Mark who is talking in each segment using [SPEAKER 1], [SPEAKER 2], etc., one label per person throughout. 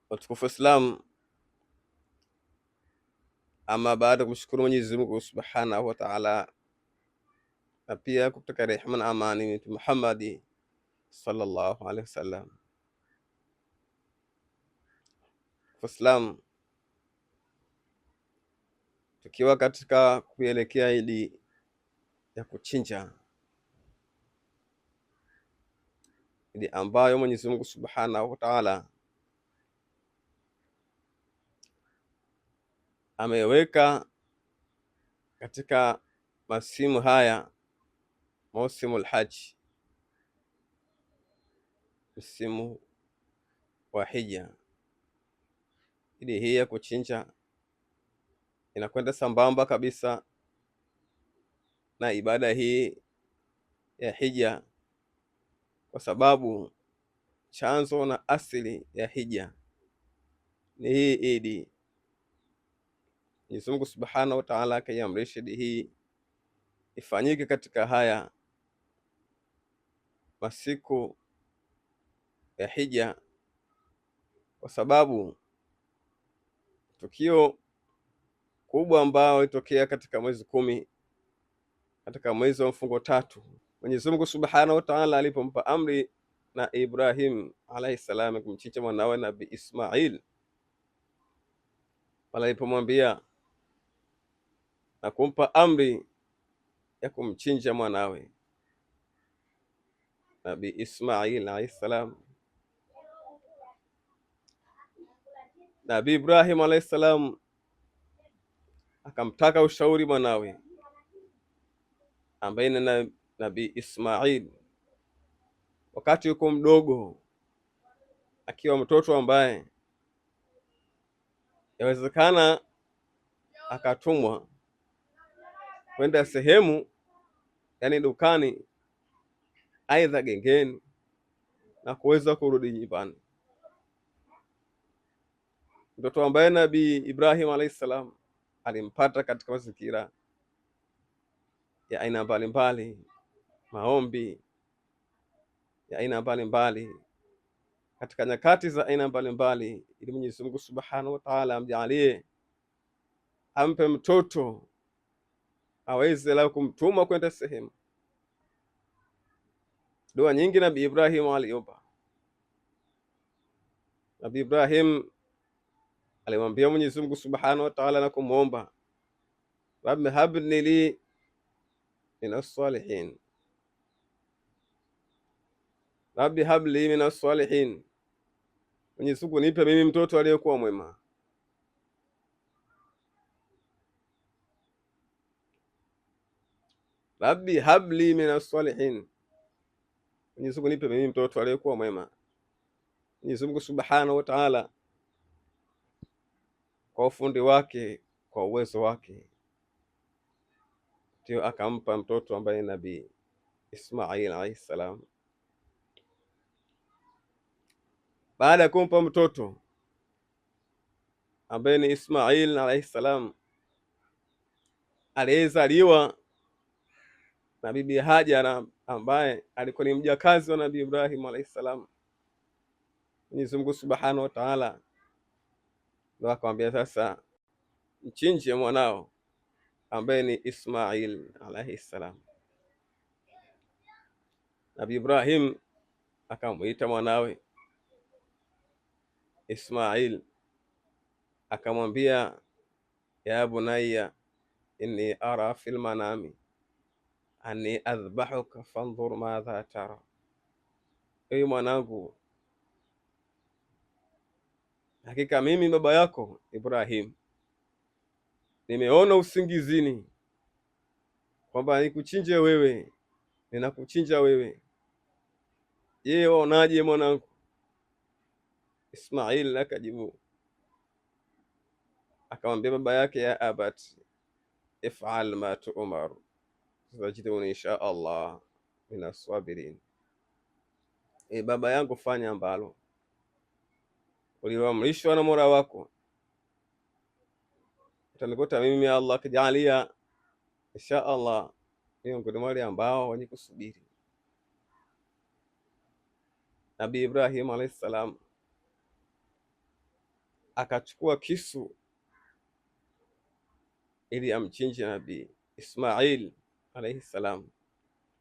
[SPEAKER 1] Watukufu Islam, ama baada ya kumshukuru Mwenyezi Mungu Subhanahu wa Ta'ala, na pia kutaka rehema na amani Mtume Muhammad sallallahu alaihi wasallam. Islam, tukiwa katika kuelekea Idi ya kuchinja, Idi ambayo Mwenyezi Mungu Subhanahu wa Ta'ala ameweka katika masimu haya, mausimu al-Hajj, msimu wa hija. Idi hii ya kuchinja inakwenda sambamba kabisa na ibada hii ya hija, kwa sababu chanzo na asili ya hija ni hii Idi. Mwenyezi Mungu Subhanahu wa Ta'ala akaiamrisha Idi hii ifanyike katika haya masiku ya hija, kwa sababu tukio kubwa ambao litokea katika mwezi 10, katika mwezi wa mfungo 3, Mwenyezi Mungu Subhanahu wa Ta'ala alipompa amri na Ibrahim alayhi salam kumchinja mwanawe Nabii Ismail, pale alipomwambia na kumpa amri ya kumchinja mwanawe Nabii Ismail alayhi salam, Nabii Ibrahim alayhi salam akamtaka ushauri mwanawe ambaye ni Nabii Ismail, wakati yuko mdogo, akiwa mtoto ambaye yawezekana akatumwa kwenda sehemu, yani dukani, aidha gengeni, na kuweza kurudi nyumbani. Mtoto ambaye Nabii Ibrahim alayhi salam alimpata katika mazingira ya aina mbalimbali, maombi ya aina mbalimbali, katika nyakati za aina mbalimbali, ili Mwenyezi Mungu Subhanahu wa Ta'ala amjalie, ampe mtoto aweze la kumtuma kwenda sehemu. Dua nyingi Nabii Ibrahim aliomba. Nabii Ibrahim alimwambia Mwenyezi Mungu Subhanahu wa Ta'ala na kumwomba, Rabbi habli li minas salihin, Rabbi habli minas salihin, Mwenyezi Mungu nipe mimi mtoto aliyekuwa mwema. Rabbi habli minas salihin, Mwenyezi Mungu nipe mimi mtoto aliyekuwa mwema. Mwenyezi Mungu Subhanahu wa Ta'ala kwa ufundi wake, kwa uwezo wake, ndio akampa mtoto ambaye Nabii Ismail alayhi salam. Baada ya kumpa mtoto ambaye ni Ismail alayhi salam, aliyezaliwa na Bibi Hajara ambaye alikuwa ni mjakazi wa Nabii Ibrahim alayhi salam. Mwenyezi Mungu Subhanahu wa Ta'ala ndio akamwambia, sasa mchinje mwanao ambaye ni Ismail alayhi salam. Nabii Ibrahim akamuita mwanawe Ismail, akamwambia, ya bunayya inni ara fil manami anni adhbahuka fanzur madha tara, ewe mwanangu, hakika mimi baba yako Ibrahim nimeona usingizini kwamba nikuchinje wewe, ninakuchinja wewe. Je, waonaje mwanangu? Ismail akajibu, akamwambia baba yake, ya abati if'al ma tu'mar satajiduni insha Allah minas sabirin. Baba yangu, fanya ambalo uliloamrishwa na Mola wako, utanikuta mimi Allah akijalia insha Allah miongoni mwa wale ambao wenye kusubiri. Nabii Ibrahim alayhi salam akachukua kisu ili amchinje Nabii Ismail alayhi salam,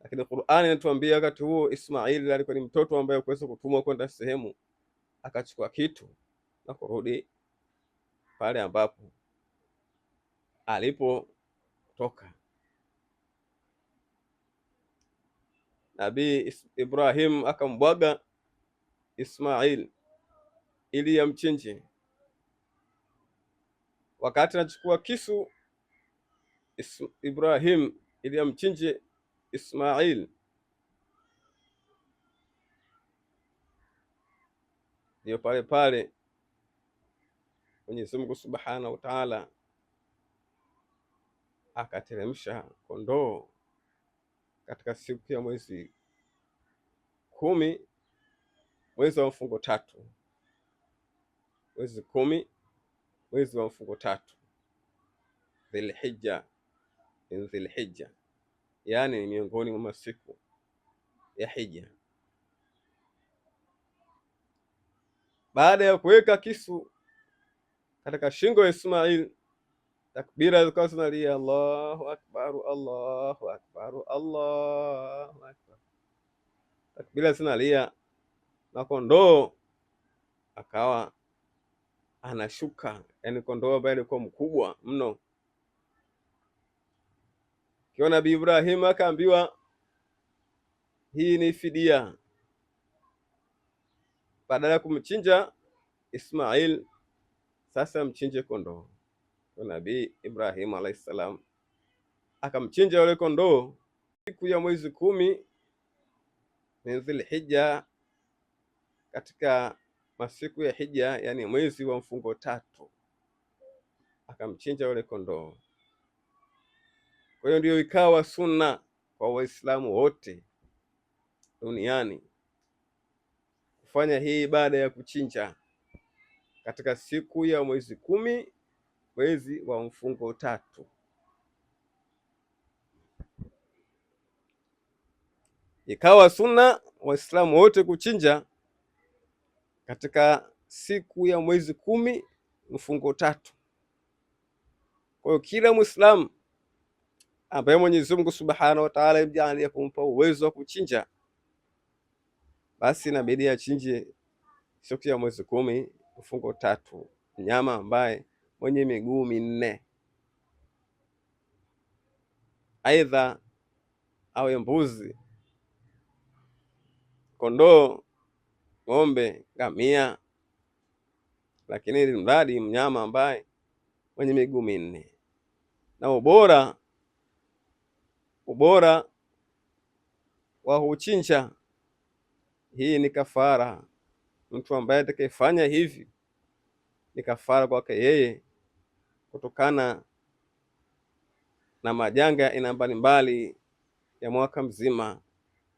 [SPEAKER 1] lakini Qur'ani inatuambia wakati huo Ismail alikuwa ni mtoto ambaye kuweza kutumwa kwenda sehemu, akachukua kitu na kurudi pale ambapo alipotoka. Nabii Ibrahim akambwaga Ismail ili amchinje. Wakati anachukua kisu Ibrahim ili amchinje Ismail, ndio pale pale Mwenyezi Mungu Subhanahu wa Ta'ala akateremsha kondoo katika siku ya mwezi 10, mwezi wa mfungo 3, mwezi 10, mwezi wa mfungo 3, Dhulhijja, yani ni miongoni mwa masiku ya hija. Baada ya kuweka kisu katika shingo ya Ismail, takbira zikawa zinalia Allahu akbar, Allahu akbar, Allahu akbar, takbira zinalia, na kondoo akawa anashuka, yani kondoo ambaye alikuwa mkubwa mno. Kiwa Nabii Ibrahim akaambiwa hii ni fidia, badala ya kumchinja Ismail sasa mchinje kondoo. Kwa Nabii Ibrahim alayhi salam akamchinja yule kondoo siku ya mwezi 10 min Dhulhijja, katika masiku ya hija, yani mwezi wa mfungo 3, akamchinja yule kondoo. Kwa hiyo ndio ikawa sunna kwa Waislamu wote duniani kufanya hii ibada ya kuchinja katika siku ya mwezi 10, mwezi wa mfungo 3. Ikawa sunna Waislamu wote kuchinja katika siku ya mwezi 10 mfungo 3. Kwa hiyo kila Muislamu ambaye Mwenyezi Mungu Subhanahu wa Ta'ala imjalia kumpa uwezo wa kuchinja, basi inabidi achinje siku ya mwezi 10 mfungo 3 mnyama ambaye mwenye miguu 4, aidha awe mbuzi, kondoo, ng'ombe, ngamia, lakini ili mradi mnyama ambaye mwenye miguu 4. Na ubora wa kuchinja hii ni kafara. Mtu ambaye atakayefanya hivi ni kafara kwake yeye kutokana na majanga ya aina mbalimbali ya mwaka mzima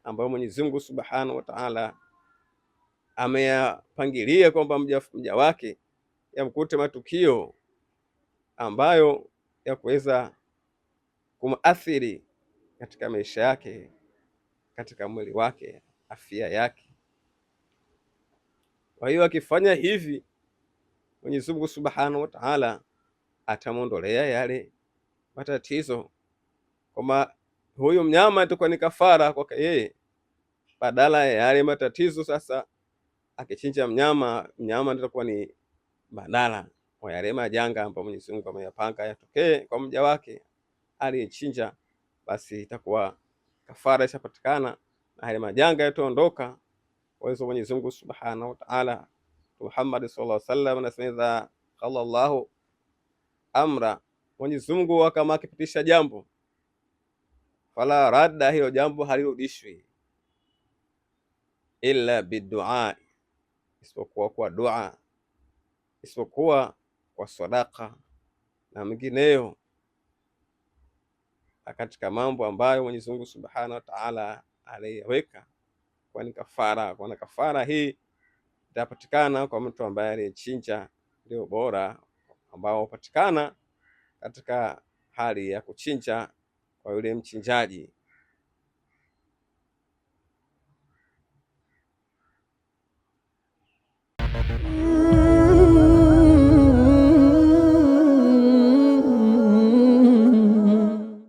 [SPEAKER 1] ambayo Mwenyezi Mungu Subhanahu wa Ta'ala ameyapangilia kwamba mja wake yamkute matukio ambayo ya kuweza kumathiri katika maisha yake, katika mwili wake, afya yake. Kwa hiyo akifanya hivi, Mwenyezi Mungu Subhanahu wa Ta'ala atamwondolea yale matatizo, kwamba huyu mnyama atakuwa ni kafara kwake yeye, badala ya yale matatizo. Sasa akichinja mnyama atakuwa ni badala wa yale majanga ambayo Mwenyezi Mungu ameyapanga yatokee kwa mja wake aliyechinja, basi itakuwa kafara ishapatikana na yale majanga yataondoka. Kwa hiyo Mwenyezi Mungu Subhanahu wa Ta'ala, Muhammad sallallahu alaihi wasallam anasema qala Allahu amra, Mwenyezi Mungu kama akipitisha jambo, fala radda, hilo jambo halirudishwi, illa bidua, isipokuwa kwa dua, isipokuwa kwa sadaka na mengineyo katika mambo ambayo Mwenyezi Mungu Subhanahu wa Ta'ala aliyaweka kwa ni kafara. Kwa kafara hii itapatikana kwa mtu ambaye aliyechinja, ndio bora ambao hupatikana katika hali ya kuchinja kwa yule mchinjaji.